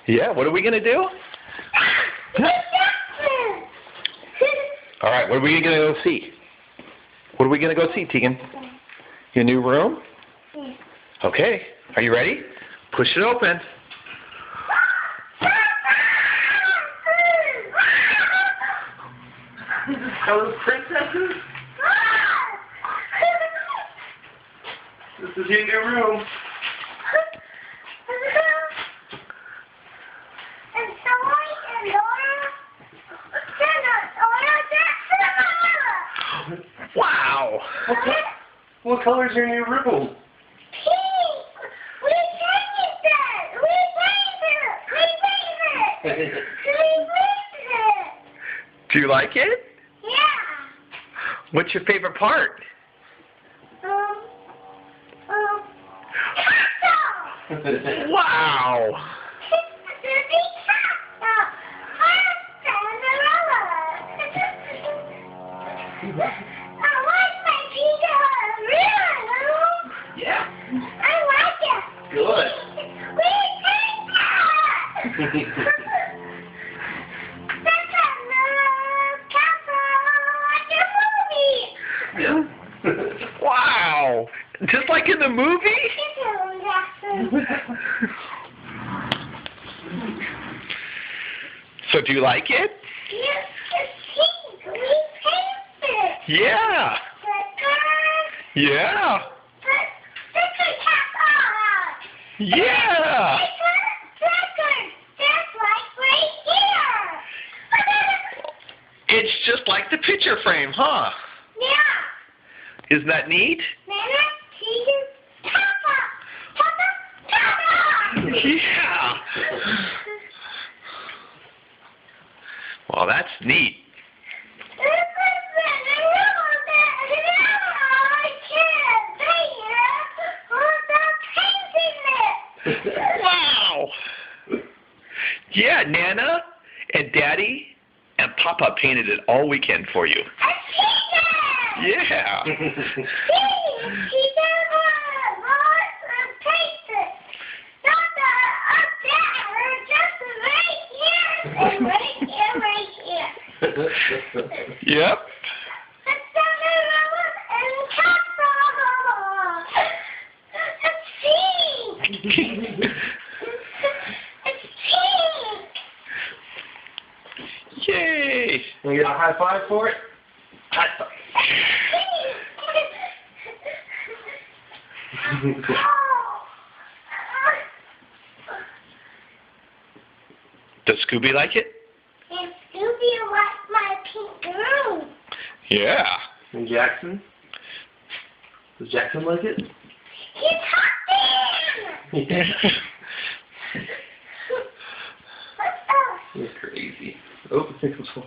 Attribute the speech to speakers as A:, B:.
A: Yeah, what are we going to do? All right, what are we going to go see? What are we going to go see, Tegan? Your new room? Okay, are you ready? Push it open.
B: Those princesses? This is your new room.
A: Wow!
B: What color is your new room?
A: Do you like it?
C: Yeah.
A: What's your favorite part? Wow!
B: Yeah.
C: I like it.
B: Good. Yeah.
A: Wow! Just like in the movie? So do you like it? Yeah! Yeah! Yeah! It's just like the picture frame, huh?
C: Yeah.
A: Isn't that neat? Yeah! Well, that's neat. Wow! Yeah, Nana and Daddy and Papa painted it all weekend for you. Yeah. Yep. Yay.
B: Can we get a high five for it? High five.
A: Does Scooby like it?
C: And Scooby likes my pink room.
A: Yeah.
B: And Jackson? Does Jackson like it?
C: He's hopping!
B: You're crazy. Oh, I think it's all